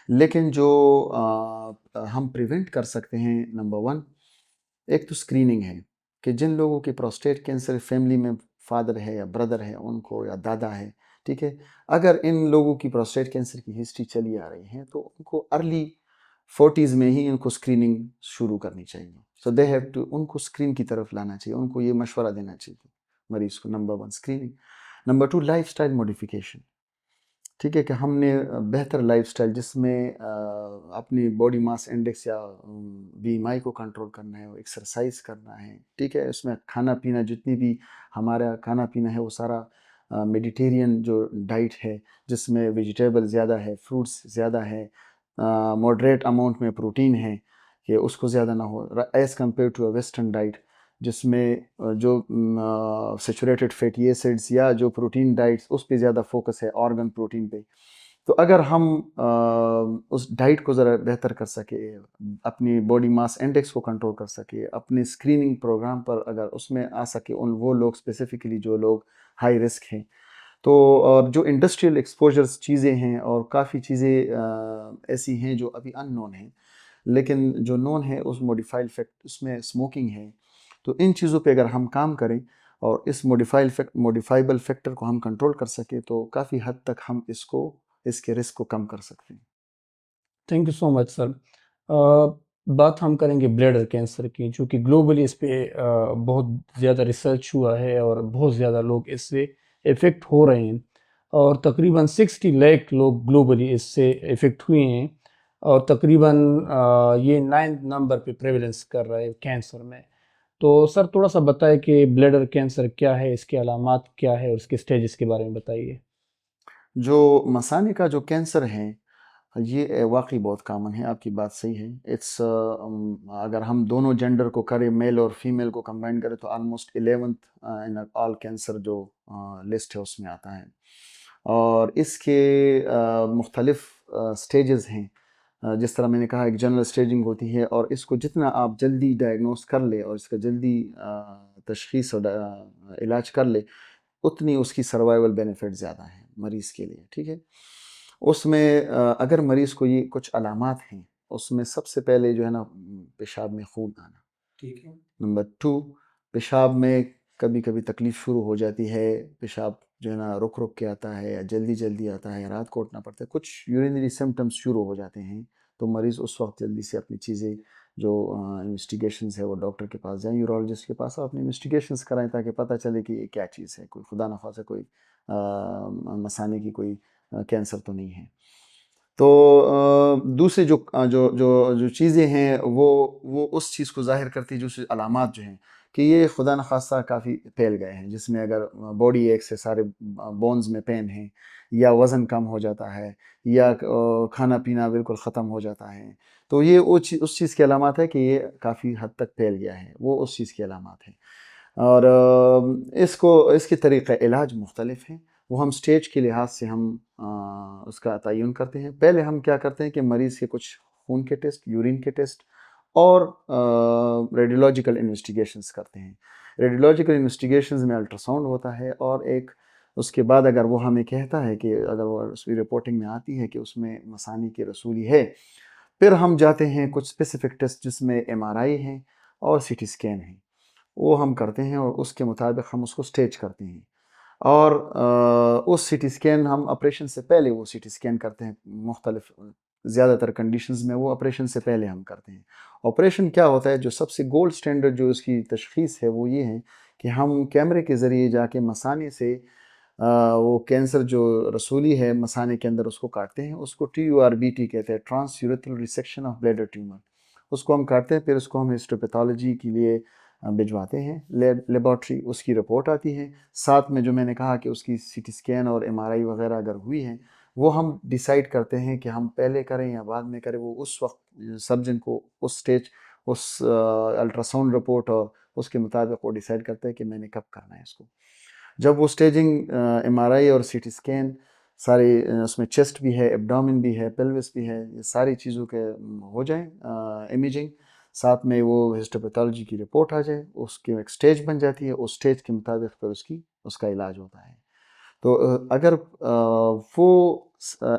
لیکن جو ہم پریونٹ کر سکتے ہیں, نمبر 1 ایک تو اسکریننگ ہے کہ جن لوگوں کی پروسٹیٹ کینسر فیملی میں فادر ہے یا بردر ہے ان کو یا دادا ہے, ٹھیک ہے, اگر ان لوگوں کی پروسٹیٹ کینسر کی ہسٹری چلی آ رہی ہے تو ان کو ارلی 40s میں ہی ان کو اسکریننگ شروع کرنی چاہیے. سو دے ہیو ٹو, ان کو اسکرین کی طرف لانا چاہیے, ان کو یہ مشورہ دینا چاہیے مریض کو. Number 1 screening. Number 2 life style modification, ٹھیک ہے, کہ ہم نے بہتر لائف اسٹائل جس میں اپنی باڈی ماس انڈیکس یا بی ایم آئی کو کنٹرول کرنا ہے, ایکسرسائز کرنا ہے, ٹھیک ہے, اس میں کھانا پینا جتنی بھی ہمارا کھانا پینا ہے وہ سارا میڈیٹیرین جو ڈائٹ ہے جس میں ویجیٹیبل زیادہ ہے, فروٹس زیادہ ہے, ماڈریٹ اماؤنٹ میں پروٹین ہے کہ اس کو زیادہ نہ ہو, as compare to a western diet جس میں جو سیچوریٹڈ فیٹی ایسڈس یا جو پروٹین ڈائٹس اس پہ زیادہ فوکس ہے, آرگن پروٹین پہ. تو اگر ہم اس ڈائٹ کو ذرا بہتر کر سکے، اپنی باڈی ماس انڈیکس کو کنٹرول کر سکے، اپنے اسکریننگ پروگرام پر اگر اس میں آ سکے وہ لوگ اسپیسیفکلی جو لوگ ہائی رسک ہیں، تو اور جو انڈسٹریل ایکسپوجرز چیزیں ہیں اور کافی چیزیں ایسی ہیں جو ابھی ان نون ہیں، لیکن جو نون ہے اس موڈیفائل فیکٹ اس میں اسموکنگ ہے. تو ان چیزوں پہ اگر ہم کام کریں اور اس موڈیفائبل فیکٹر کو ہم کنٹرول کر سکیں تو کافی حد تک ہم اس کے رسک کو کم کر سکتے ہیں. تھینک یو سو مچ سر. بات ہم کریں گے بلیڈر کینسر کی، چونکہ گلوبلی اس پہ بہت زیادہ ریسرچ ہوا ہے اور بہت زیادہ لوگ اس سے افیکٹ ہو رہے ہیں، اور تقریباً 60 لاکھ لوگ گلوبلی اس سے افیکٹ ہوئے ہیں، اور تقریباً یہ 9 نمبر پہ پریویلنس کر رہا ہے کینسر میں. تو سر تھوڑا سا بتائیں کہ بلیڈر کینسر کیا ہے، اس کے علامات کیا ہے اور اس کے سٹیجز کے بارے میں بتائیے. جو مثانے کا جو کینسر ہے یہ واقعی بہت کامن ہے، آپ کی بات صحیح ہے. اگر ہم دونوں جینڈر کو کریں، میل اور فیمیل کو کمبائن کریں، تو آلموسٹ 11th ان آل کینسر جو لسٹ ہے اس میں آتا ہے. اور اس کے مختلف سٹیجز ہیں. جس طرح میں نے کہا ایک جنرل سٹیجنگ ہوتی ہے، اور اس کو جتنا آپ جلدی ڈائگنوز کر لے اور اس کا جلدی تشخیص اور علاج کر لے، اتنی اس کی سروائیول بینیفٹ زیادہ ہے مریض کے لیے. ٹھیک ہے. اس میں اگر مریض کو یہ کچھ علامات ہیں، اس میں سب سے پہلے جو ہے نا پیشاب میں خون آنا. ٹھیک ہے. نمبر 2، پیشاب میں کبھی کبھی تکلیف شروع ہو جاتی ہے، پیشاب جو ہے نا رک رک کے آتا ہے یا جلدی جلدی آتا ہے، رات کو اٹھنا پڑتا ہے، کچھ یورینری سمٹمز شروع ہو جاتے ہیں، تو مریض اس وقت جلدی سے اپنی چیزیں جو انویسٹیگیشنز ہے وہ ڈاکٹر کے پاس جائیں، یورولوجسٹ کے پاس، اور اپنی انویسٹیگیشنز کرائیں تاکہ پتہ چلے کہ یہ کیا چیز ہے، کوئی خدا نخواستہ کوئی مثانے کی کوئی کینسر تو نہیں ہے. تو دوسری جو چیزیں ہیں وہ اس چیز کو ظاہر کرتی ہے، جو علامات جو ہیں کہ یہ خدا نخواستہ کافی پھیل گئے ہیں، جس میں اگر باڈی ایک سے سارے بونز میں پین ہیں، یا وزن کم ہو جاتا ہے، یا کھانا پینا بالکل ختم ہو جاتا ہے، تو یہ اس چیز کی علامات ہے کہ یہ کافی حد تک پھیل گیا ہے، وہ اس چیز کی علامات ہیں. اور اس کے طریقہ علاج مختلف ہیں، وہ ہم سٹیج کے لحاظ سے ہم اس کا تعین کرتے ہیں. پہلے ہم کیا کرتے ہیں کہ مریض کے کچھ خون کے ٹیسٹ، یورین کے ٹیسٹ اور ریڈیولوجیکل انویسٹیگیشنز کرتے ہیں. ریڈیولوجیکل انویسٹیگیشنز میں الٹراساؤنڈ ہوتا ہے، اور ایک اس کے بعد اگر وہ ہمیں کہتا ہے کہ اگر وہ اس کی رپورٹنگ میں آتی ہے کہ اس میں مثانی کی رسولی ہے، پھر ہم جاتے ہیں کچھ اسپیسیفک ٹیسٹ جس میں MRI ہیں اور CT اسکین ہیں، وہ ہم کرتے ہیں، اور اس کے مطابق ہم اس کو سٹیج کرتے ہیں. اور اس CT اسکین ہم آپریشن سے پہلے وہ CT اسکین کرتے ہیں، مختلف زیادہ تر کنڈیشنز میں وہ آپریشن سے پہلے ہم کرتے ہیں. آپریشن کیا ہوتا ہے، جو سب سے گولڈ سٹینڈرڈ جو اس کی تشخیص ہے وہ یہ ہے کہ ہم کیمرے کے ذریعے جا کے مثانے سے وہ کینسر جو رسولی ہے مثانے کے اندر اس کو کاٹتے ہیں، اس کو TURBT کہتے ہیں، transurethral resection of bladder tumour. اس کو ہم کاٹتے ہیں، پھر اس کو ہم ہسٹوپیتھولوجی کے لیے بھجواتے ہیں لیبارٹری، اس کی رپورٹ آتی ہے، ساتھ میں جو میں نے کہا کہ اس کی CT اسکین اور MRI وغیرہ اگر ہوئی ہیں، وہ ہم ڈیسائیڈ کرتے ہیں کہ ہم پہلے کریں یا بعد میں کریں. وہ اس وقت سرجن کو اس سٹیج اس الٹراساؤنڈ رپورٹ اور اس کے مطابق وہ ڈیسائیڈ کرتا ہے کہ میں نے کب کرنا ہے اس کو. جب وہ سٹیجنگ MRI اور CT اسکین سارے اس میں چیسٹ بھی ہے، ایبڈومن بھی ہے، پیلوس بھی ہے، یہ ساری چیزوں کے ہو جائیں امیجنگ، ساتھ میں وہ ہسٹوپیتھولوجی کی رپورٹ آ جائے، اس کی ایک سٹیج بن جاتی ہے، اس سٹیج کے مطابق پھر اس کا علاج ہوتا ہے. تو اگر وہ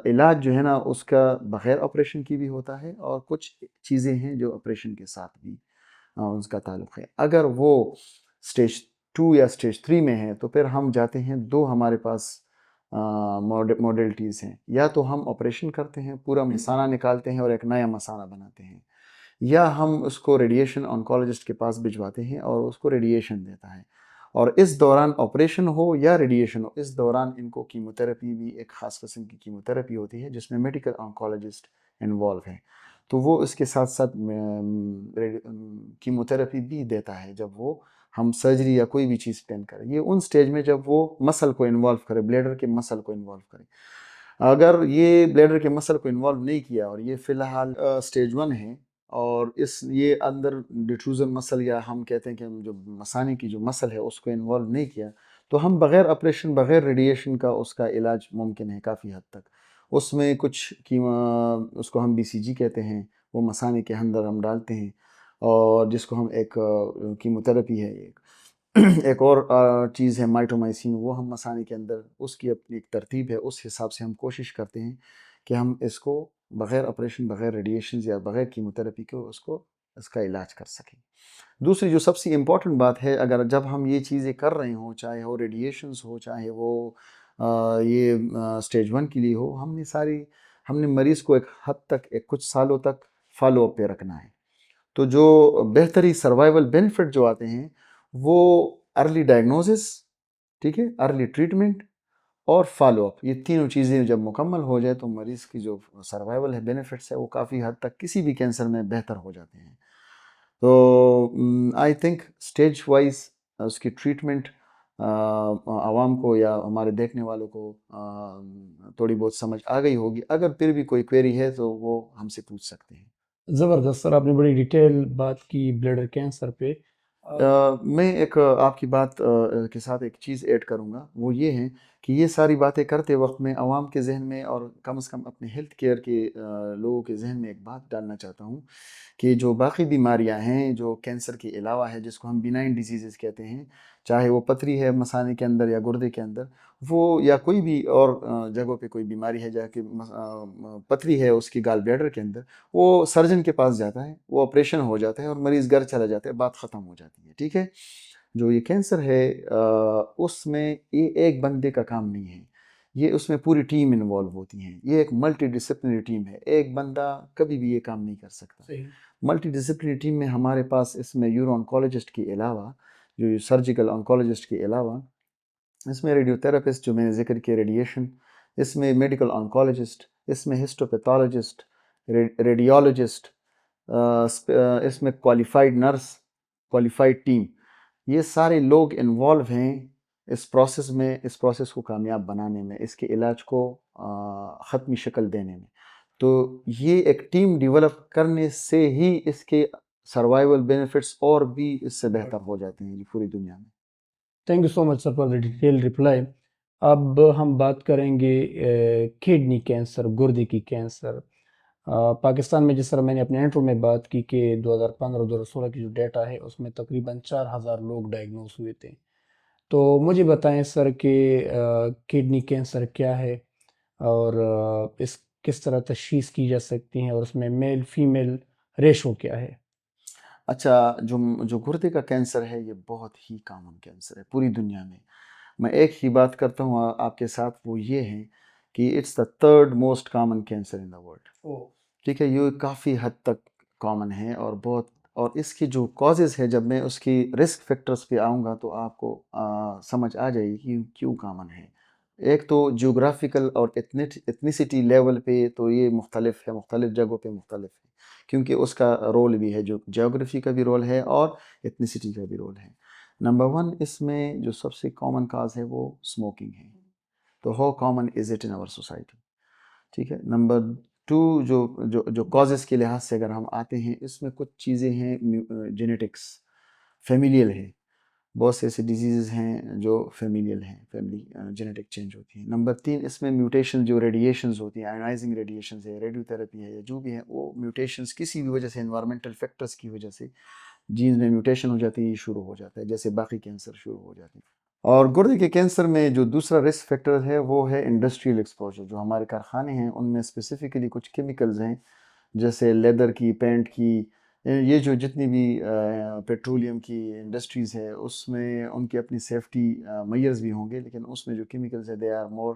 علاج جو ہے نا اس کا بغیر آپریشن کی بھی ہوتا ہے، اور کچھ چیزیں ہیں جو آپریشن کے ساتھ بھی اس کا تعلق ہے. اگر وہ سٹیج 2 یا سٹیج 3 میں ہے تو پھر ہم جاتے ہیں، دو ہمارے پاس موڈلٹیز ہیں، یا تو ہم آپریشن کرتے ہیں، پورا مثانہ نکالتے ہیں اور ایک نیا مثانہ بناتے ہیں، یا ہم اس کو ریڈیشن آنکولوجسٹ کے پاس بھجواتے ہیں اور اس کو ریڈیشن دیتا ہے. اور اس دوران آپریشن ہو یا ریڈیشن ہو، اس دوران ان کو کیموتھراپی بھی، ایک خاص قسم کی کیموتھراپی ہوتی ہے جس میں میڈیکل آنکولوجسٹ انوالو ہے، تو وہ اس کے ساتھ ساتھ کیموتھراپی بھی دیتا ہے جب وہ ہم سرجری یا کوئی بھی چیز پلان کریں. یہ ان سٹیج میں جب وہ مسل کو انوالو کرے، بلیڈر کے مسل کو انوالو کرے. اگر یہ بلیڈر کے مسل کو انوالو نہیں کیا اور یہ فی الحال سٹیج 1 ہے، اور یہ اندر ڈیٹروزل مسل یا ہم کہتے ہیں کہ جو مثانے کی جو مسل ہے اس کو انوالو نہیں کیا، تو ہم بغیر آپریشن، بغیر ریڈیشن کا اس کا علاج ممکن ہے کافی حد تک. اس میں کچھ اس کو ہم BCG کہتے ہیں، وہ مثانے کے اندر ہم ڈالتے ہیں، اور جس کو ہم ایک کیموتھراپی ہے، ایک اور چیز ہے مائٹومائسین، وہ ہم مثانے کے اندر، اس کی اپنی ایک ترتیب ہے، اس حساب سے ہم کوشش کرتے ہیں کہ ہم اس کو بغیر آپریشن، بغیر ریڈیشنز یا بغیر کیموتھراپی کو اس کا علاج کر سکیں۔ دوسری جو سب سے امپورٹنٹ بات ہے، اگر جب ہم یہ چیزیں کر رہے ہوں، چاہے وہ ریڈیشنز ہو، چاہے وہ یہ اسٹیج 1 کے لیے ہو، ہم نے مریض کو ایک حد تک، کچھ سالوں تک فالو اپ پہ رکھنا ہے۔ تو جو بہتری سروائیول بینیفٹ جو آتے ہیں وہ ارلی ڈائگنوزس، ٹھیک ہے، ارلی ٹریٹمنٹ اور فالو اپ، یہ تینوں چیزیں جب مکمل ہو جائے تو مریض کی جو سروائیول ہے، بینیفٹس ہے، وہ کافی حد تک کسی بھی کینسر میں بہتر ہو جاتے ہیں۔ تو آئی تھنک اسٹیج وائز اس کی ٹریٹمنٹ عوام کو یا ہمارے دیکھنے والوں کو تھوڑی بہت سمجھ آ گئی ہوگی۔ اگر پھر بھی کوئی کوئری ہے تو وہ ہم سے پوچھ سکتے ہیں۔ زبردست سر، آپ نے بڑی ڈیٹیل بات کی بلیڈر کینسر پہ۔ میں ایک آپ کی بات کے ساتھ ایک چیز ایڈ کروں گا، وہ یہ ہے کہ یہ ساری باتیں کرتے وقت میں عوام کے ذہن میں، اور کم از کم اپنے ہیلتھ کیئر کے لوگوں کے ذہن میں ایک بات ڈالنا چاہتا ہوں کہ جو باقی بیماریاں ہیں جو کینسر کے علاوہ ہے، جس کو ہم بینائن ڈیزیزز کہتے ہیں، چاہے وہ پتھری ہے مثانے کے اندر یا گردے کے اندر، وہ یا کوئی بھی اور جگہوں پہ کوئی بیماری ہے، جا کے پتھری ہے اس کی گال بلیڈر کے اندر، وہ سرجن کے پاس جاتا ہے، وہ آپریشن ہو جاتا ہے اور مریض گھر چلا جاتا ہے، بات ختم ہو جاتی ہے، ٹھیک ہے۔ جو یہ کینسر ہے اس میں یہ ایک بندے کا کام نہیں ہے، یہ اس میں پوری ٹیم انوالو ہوتی ہیں، یہ ایک ملٹی ڈسپلنری ٹیم ہے، ایک بندہ کبھی بھی یہ کام نہیں کر سکتا۔ ملٹی ڈسپلنری ٹیم میں ہمارے پاس اس میں یورو آنکولوجسٹ کے علاوہ، جو سرجیکل آنکولوجسٹ کے علاوہ، اس میں ریڈیو تھراپسٹ جو میں نے ذکر کیا، ریڈیشن، اس میں میڈیکل آنکولوجسٹ، اس میں ہسٹوپیتھولوجسٹ، ریڈیولوجسٹ، اس میں کوالیفائڈ نرس، کوالیفائڈ ٹیم، یہ سارے لوگ انوالو ہیں اس پروسیس میں، اس پروسیس کو کامیاب بنانے میں، اس کے علاج کو ختمی شکل دینے میں۔ تو یہ ایک ٹیم ڈیولپ کرنے سے ہی اس کے سروائیول بینیفٹس اور بھی اس سے بہتر ہو جاتے ہیں پوری دنیا میں۔ Thank you so much sir for the detail reply. اب ہم بات کریں گے کڈنی کینسر، گردے کی کینسر۔ پاکستان میں، جس طرح میں نے اپنے انٹرو میں بات کی کہ 2015-2016 کی جو ڈیٹا ہے اس میں تقریباً 4000 لوگ ڈائگنوز ہوئے تھے۔ تو مجھے بتائیں سر کہ کڈنی کینسر کیا ہے، اور اس کس طرح تشخیص کی جا سکتی ہیں، اور اس میں میل فیمیل ریشو کیا ہے؟ اچھا، جو گردے کا کینسر ہے یہ بہت ہی کامن کینسر ہے پوری دنیا میں۔ میں ایک ہی بات کرتا ہوں آپ کے ساتھ، وہ یہ ہے کہ it's the 3rd most common cancer in the world, ٹھیک ہے۔ یہ کافی حد تک کامن ہے اور اس کی جو کازز ہے، جب میں اس کی رسک فیکٹرز پہ آؤں گا تو آپ کو سمجھ آ جائے گی کہ کیوں کامن ہے۔ ایک تو جیوگرافیکل اور ایتھنیسٹی لیول پہ تو یہ مختلف ہے، مختلف جگہوں پہ مختلف ہے، کیونکہ اس کا رول بھی ہے، جو جیوگرافی کا بھی رول ہے اور ایتھنیسٹی کا بھی رول ہے۔ نمبر 1 اس میں جو سب سے کامن کاز ہے وہ اسموکنگ ہے۔ تو how common is it in our society, ٹھیک ہے۔ نمبر 2 جو کازز کے لحاظ سے اگر ہم آتے ہیں، اس میں کچھ چیزیں ہیں جینیٹکس، فیملیل ہے، بہت سے ایسے ڈیزیزز ہیں جو فیملیل ہیں، فیملی جینیٹک چینج ہوتی ہیں۔ نمبر 3 اس میں میوٹیشن، جو ریڈیشنز ہوتی ہیں، آئنائزنگ ریڈیشنز ہے، ریڈیو تھراپی ہے، یا جو بھی ہے، وہ میوٹیشنز کسی بھی وجہ سے، انوائرمنٹل فیکٹرز کی وجہ سے جینز میں میوٹیشن ہو جاتی ہے، یہ شروع ہو جاتا ہے، جیسے باقی کینسر شروع ہو جاتے ہیں۔ اور گردے کے کینسر میں جو دوسرا رسک فیکٹر ہے وہ ہے انڈسٹریل ایکسپوجر، جو ہمارے کارخانے ہیں ان میں اسپیسیفکلی کچھ کیمیکلز ہیں، جیسے لیدر کی، پینٹ کی، یہ جو جتنی بھی پیٹرولیم کی انڈسٹریز ہے، اس میں ان کی اپنی سیفٹی میئرز بھی ہوں گے، لیکن اس میں جو کیمیکلز ہیں they are more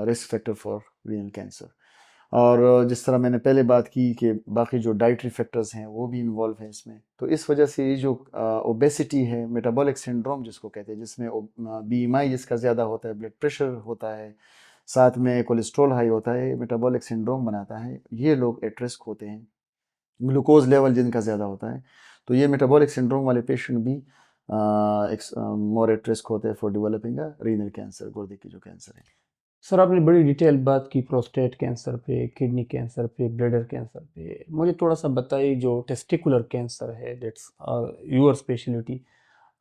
risk factor for renal cancer. اور جس طرح میں نے پہلے بات کی کہ باقی جو ڈائٹری فیکٹرز ہیں وہ بھی انوالو ہیں اس میں، تو اس وجہ سے یہ جو اوبیسٹی ہے، میٹابولک سنڈروم جس کو کہتے ہیں، جس میں BMI جس کا زیادہ ہوتا ہے، بلڈ پریشر ہوتا ہے، ساتھ میں کولیسٹرول ہائی ہوتا ہے، میٹابولک سنڈروم بناتا ہے، یہ لوگ ایٹ رسک ہوتے ہیں۔ گلوکوز لیول جن کا زیادہ ہوتا ہے، تو یہ میٹابولک سنڈروم والے پیشنٹ بھی مور ایٹ رسک ہوتے ہیں فار ڈیولپنگ رینل کینسر، گردے کی جو کینسر ہے۔ سر آپ نے بڑی ڈیٹیل بات کی پروسٹیٹ کینسر پہ، کڈنی کینسر پہ، بلیڈر کینسر پہ۔ مجھے تھوڑا سا بتائیے جو ٹیسٹیکولر کینسر ہے، دیٹس یور اسپیشلٹی،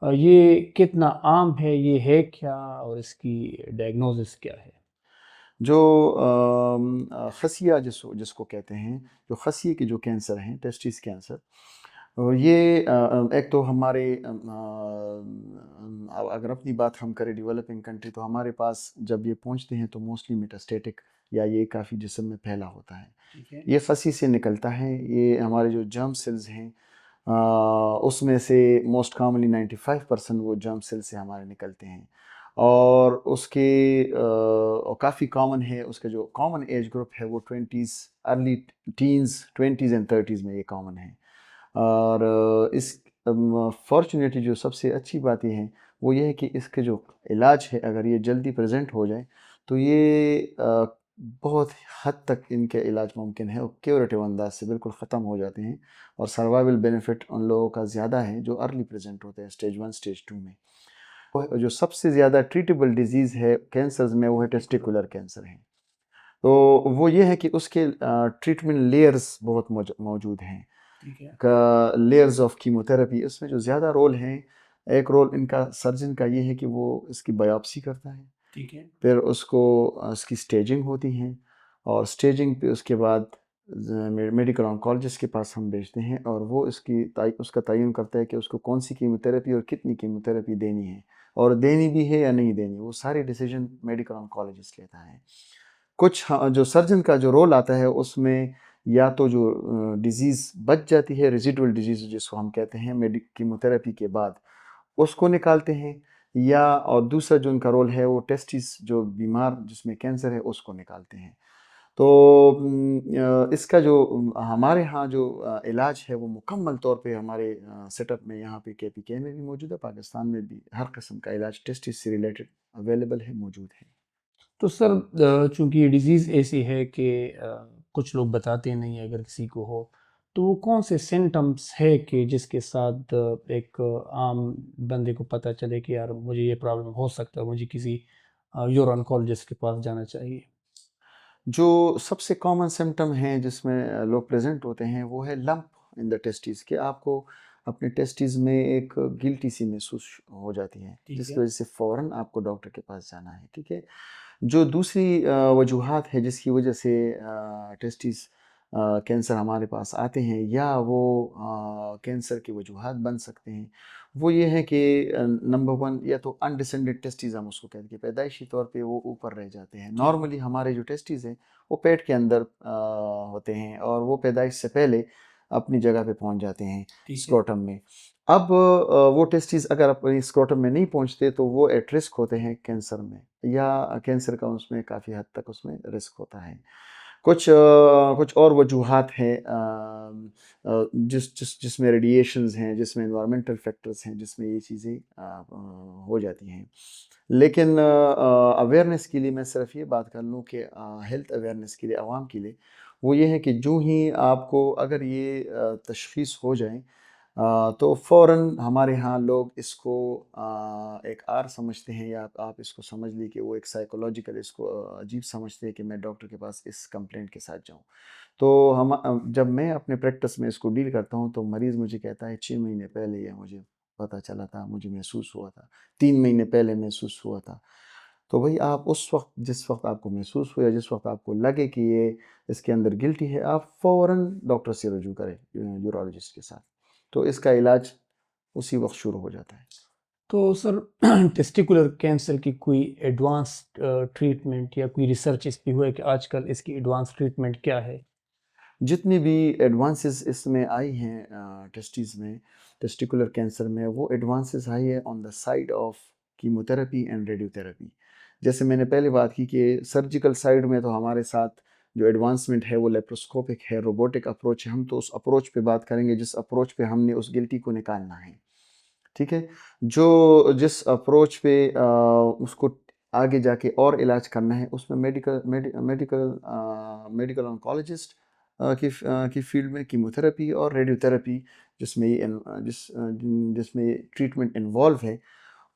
یہ کتنا عام ہے، یہ ہے کیا، اور اس کی ڈائگنوزس کیا ہے؟ جو خصیہ جس کو کہتے ہیں، جو خصیے کے جو کینسر ہیں، ٹیسٹس کینسر، یہ ایک تو ہمارے اگر اپنی بات ہم کریں ڈیولپنگ کنٹری، تو ہمارے پاس جب یہ پہنچتے ہیں تو موسٹلی میٹاسٹیٹک یا یہ کافی جسم میں پھیلا ہوتا ہے. یہ خصی سے نکلتا ہے. یہ ہمارے جو جرم سیلز ہیں اس میں سے موسٹ کامنلی 95% وہ جرم سیل سے ہمارے نکلتے ہیں، اور اس کے کافی کامن ہے. اس کا جو کامن ایج گروپ ہے وہ 20s، early tens, 20s and 30s میں یہ کامن ہے. اور اس فارچونیٹلی جو سب سے اچھی بات یہ ہے وہ یہ ہے کہ اس کے جو علاج ہے، اگر یہ جلدی پریزنٹ ہو جائے تو یہ بہت حد تک ان کے علاج ممکن ہے، اور کیوریٹیو انداز سے بالکل ختم ہو جاتے ہیں. اور سروائیول بینیفٹ ان لوگوں کا زیادہ ہے جو ارلی پریزنٹ ہوتے ہیں اسٹیج 1 اسٹیج 2 میں. جو سب سے زیادہ ٹریٹیبل ڈیزیز ہے کینسرز میں وہ ہے ٹیسٹیکولر کینسر ہے. تو وہ یہ ہے کہ اس کے ٹریٹمنٹ لیئرز بہت موجود ہیں، کا لیئرز آف کیموتھراپی. اس میں جو زیادہ رول ہیں، ایک رول ان کا سرجن کا یہ ہے کہ وہ اس کی بایوپسی کرتا ہے، پھر اس کو اس کی سٹیجنگ ہوتی ہیں، اور سٹیجنگ پہ اس کے بعد میڈیکل آنکولوجسٹ کے پاس ہم بھیجتے ہیں، اور وہ اس کا تعین کرتا ہے کہ اس کو کون سی کیموتھراپی اور کتنی کیموتھراپی دینی ہے، اور دینی بھی ہے یا نہیں دینی. وہ سارے ڈیسیجن میڈیکل آنکولوجسٹ لیتا ہے. کچھ جو سرجن کا جو رول آتا ہے اس میں یا تو جو ڈیزیز بچ جاتی ہے، ریزیڈول ڈیزیز جس کو ہم کہتے ہیں کیموتھراپی کے بعد، اس کو نکالتے ہیں، یا اور دوسرا جو ان کا رول ہے وہ ٹیسٹس جو بیمار جس میں کینسر ہے اس کو نکالتے ہیں. تو اس کا جو ہمارے ہاں جو علاج ہے وہ مکمل طور پہ ہمارے سیٹ اپ میں یہاں پہ KPK میں بھی موجود ہے، پاکستان میں بھی ہر قسم کا علاج ٹیسٹس سے ریلیٹڈ اویلیبل ہے، موجود ہے. تو سر چونکہ یہ ڈیزیز ایسی ہے کہ کچھ لوگ بتاتے نہیں ہیں اگر کسی کو ہو، تو وہ کون سے سمٹمز ہے کہ جس کے ساتھ ایک عام بندے کو پتہ چلے کہ یار مجھے یہ پرابلم ہو سکتا ہے، مجھے کسی یورو آنکولوجسٹ کے پاس جانا چاہیے؟ جو سب سے کامن سمٹم ہیں جس میں لوگ پریزنٹ ہوتے ہیں وہ ہے لمپ ان دا ٹیسٹیز، کہ آپ کو اپنے ٹیسٹیز میں ایک گلٹی سی محسوس ہو جاتی ہے، جس کی وجہ سے فوراً آپ کو ڈاکٹر کے پاس جانا ہے. ٹھیک ہے. جو دوسری وجوہات ہے جس کی وجہ سے ٹیسٹیز کینسر ہمارے پاس آتے ہیں، یا وہ کینسر کی وجوہات بن سکتے ہیں، وہ یہ ہے کہ نمبر 1 یا تو انڈیسینڈڈ ٹیسٹیز ہم اس کو کہتے ہیں، کہ پیدائشی طور پہ وہ اوپر رہ جاتے ہیں. نارملی ہمارے جو ٹیسٹیز ہیں وہ پیٹ کے اندر ہوتے ہیں، اور وہ پیدائش سے پہلے اپنی جگہ پہ پہنچ جاتے ہیں اسکروٹم میں. اب وہ ٹیسٹیز اگر اپنی اسکروٹم میں نہیں پہنچتے تو وہ ایٹ رسک ہوتے ہیں کینسر میں، یا کینسر کا اس میں کافی حد تک اس میں رسک ہوتا ہے. کچھ اور وجوہات ہیں جس میں ریڈیشنز ہیں، جس میں انوائرمنٹل فیکٹرز ہیں، جس میں یہ چیزیں ہو جاتی ہیں. لیکن اویئرنیس کے لیے میں صرف یہ بات کر لوں کہ ہیلتھ اویئرنیس کے لیے، عوام کے لیے، وہ یہ ہے کہ جو ہی آپ کو اگر یہ تشخیص ہو جائیں تو فوراً ہمارے ہاں لوگ اس کو ایک سمجھتے ہیں، یا آپ اس کو سمجھ لی کہ وہ ایک سائیکولوجیکل اس کو عجیب سمجھتے ہیں کہ میں ڈاکٹر کے پاس اس کمپلینٹ کے ساتھ جاؤں. تو جب میں اپنے پریکٹس میں اس کو ڈیل کرتا ہوں تو مریض مجھے کہتا ہے 6 مہینے پہلے یہ مجھے پتہ چلا تھا، مجھے محسوس ہوا تھا، 3 مہینے پہلے محسوس ہوا تھا. تو بھائی آپ اس وقت، جس وقت آپ کو محسوس ہو یا جس وقت آپ کو لگے کہ یہ اس کے اندر گلٹی ہے، آپ فوراً ڈاکٹر سے رجوع کریں، یورولوجسٹ کے ساتھ. تو اس کا علاج اسی وقت شروع ہو جاتا ہے. تو سر ٹیسٹیکولر کینسر کی کوئی ایڈوانس ٹریٹمنٹ یا کوئی ریسرچ اس پہ ہوا ہے کہ آج کل اس کی ایڈوانس ٹریٹمنٹ کیا ہے؟ جتنی بھی ایڈوانسز اس میں آئی ہیں ٹیسٹیز میں، ٹیسٹیکولر کینسر میں، وہ ایڈوانسز آئی ہے on the side of chemotherapy and radiotherapy. جیسے میں نے پہلے بات کی کہ سرجیکل سائڈ میں تو ہمارے ساتھ جو ایڈوانسمنٹ ہے وہ لیپروسکوپک ہے، روبوٹک اپروچ ہے. ہم تو اس اپروچ پہ بات کریں گے جس اپروچ پہ ہم نے اس گلٹی کو نکالنا ہے. ٹھیک ہے. جس اپروچ پہ اس کو آگے جا کے اور علاج کرنا ہے، اس میں میڈیکل آنکولوجسٹ کی فیلڈ میں کیموتھراپی اور ریڈیو تھراپی جس میں یہ ٹریٹمنٹ انوالو ہے،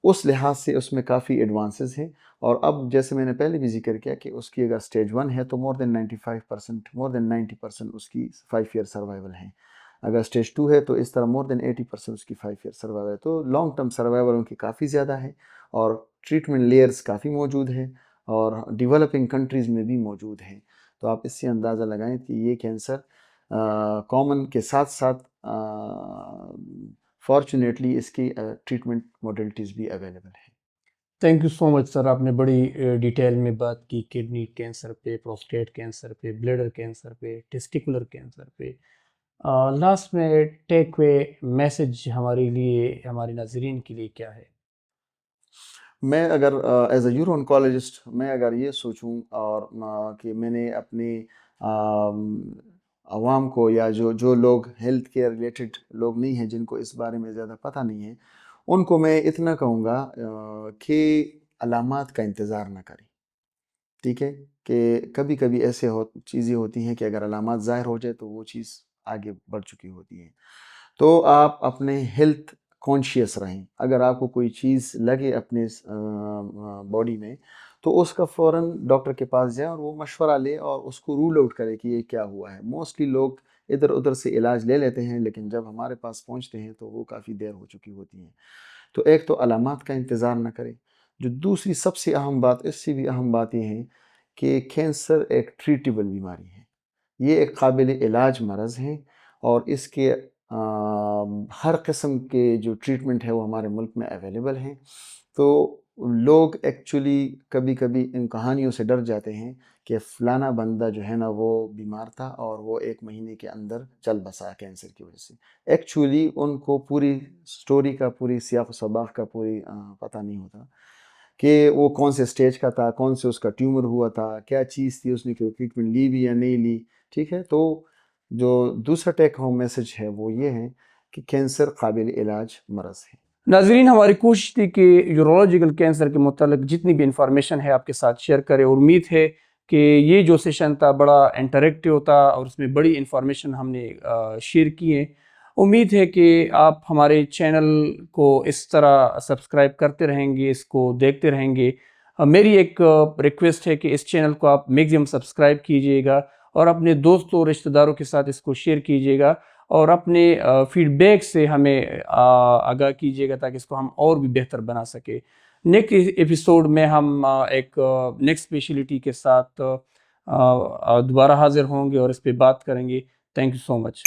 اس لحاظ سے اس میں کافی ایڈوانسز ہیں. اور اب جیسے میں نے پہلے بھی ذکر کیا کہ اس کی اگر سٹیج 1 ہے تو مور دین 90% اس کی 5 ایئر سروائیول ہیں. اگر سٹیج 2 ہے تو اس طرح مور دین 80% اس کی 5 ایئر سروائیول ہے. تو لانگ ٹرم سروائیول ان کی کافی زیادہ ہے، اور ٹریٹمنٹ لیئرز کافی موجود ہیں. اور ڈیولپنگ کنٹریز میں بھی موجود ہیں. تو آپ اس سے اندازہ لگائیں کہ یہ کینسر کامن کے ساتھ ساتھ فارچونیٹلی اس کی ٹریٹمنٹ موڈلٹیز بھی اویلیبل ہیں. تھینک یو سو مچ سر، آپ نے بڑی ڈیٹیل میں بات کی کڈنی کینسر پہ، پروسٹیٹ کینسر پہ، بلیڈر کینسر پہ، ٹیسٹیکولر کینسر پہ. لاسٹ میں ٹیک اوے میسج ہمارے لیے، ہمارے ناظرین کے لیے کیا ہے؟ میں اگر ایز اے یورو انکالوجسٹ میں اگر یہ سوچوں اور کہ میں نے اپنے عوام کو یا جو لوگ ہیلتھ کیئر ریلیٹڈ لوگ نہیں ہیں، جن کو اس بارے میں زیادہ پتہ نہیں ہے، ان کو میں اتنا کہوں گا کہ علامات کا انتظار نہ کریں. ٹھیک ہے، کہ کبھی کبھی ایسے چیزیں ہوتی ہیں کہ اگر علامات ظاہر ہو جائے تو وہ چیز آگے بڑھ چکی ہوتی ہے. تو آپ اپنے ہیلتھ کانشیس رہیں. اگر آپ کو کوئی چیز لگے اپنے باڈی میں تو اس کا فوراً ڈاکٹر کے پاس جائیں اور وہ مشورہ لے اور اس کو رول آؤٹ کرے کہ یہ کیا ہوا ہے. موسٹلی لوگ ادھر ادھر سے علاج لے لیتے ہیں، لیکن جب ہمارے پاس پہنچتے ہیں تو وہ کافی دیر ہو چکی ہوتی ہیں. تو ایک تو علامات کا انتظار نہ کریں. جو دوسری سب سے اہم بات، اس سے بھی اہم بات یہ ہے کہ کینسر ایک ٹریٹیبل بیماری ہے. یہ ایک قابل علاج مرض ہے اور اس کے ہر قسم کے جو ٹریٹمنٹ ہے وہ ہمارے ملک میں اویلیبل ہیں. تو لوگ ایکچولی کبھی کبھی ان کہانیوں سے ڈر جاتے ہیں کہ فلانا بندہ جو ہے نا وہ بیمار تھا اور وہ 1 مہینے کے اندر چل بسا کینسر کی وجہ سے. ایکچولی ان کو پوری سٹوری کا، پوری سیاق و سباق کا پوری پتہ نہیں ہوتا کہ وہ کون سے سٹیج کا تھا، کون سے اس کا ٹیومر ہوا تھا، کیا چیز تھی، اس نے کوئی ٹریٹمنٹ لی بھی یا نہیں لی. ٹھیک ہے، تو جو دوسرا ٹیک ہوم میسج ہے وہ یہ ہے کہ کینسر قابل علاج مرض ہے. ناظرین، ہماری کوشش تھی کہ یورولوجیکل کینسر کے متعلق جتنی بھی انفارمیشن ہے آپ کے ساتھ شیئر کرے، اور امید ہے کہ یہ جو سیشن تھا بڑا انٹریکٹیو تھا اور اس میں بڑی انفارمیشن ہم نے شیئر کی ہے. امید ہے کہ آپ ہمارے چینل کو اس طرح سبسکرائب کرتے رہیں گے، اس کو دیکھتے رہیں گے. میری ایک ریکویسٹ ہے کہ اس چینل کو آپ میگزیم سبسکرائب کیجئے گا اور اپنے دوستوں اور رشتہ داروں کے ساتھ اس کو شیئر کیجئے گا، اور اپنے فیڈ بیک سے ہمیں آگاہ کیجئے گا تاکہ اس کو ہم اور بھی بہتر بنا سکے. نیکسٹ ایپیسوڈ میں ہم ایک نیکسٹ اسپیشلٹی کے ساتھ دوبارہ حاضر ہوں گے اور اس پہ بات کریں گے. Thank you so much.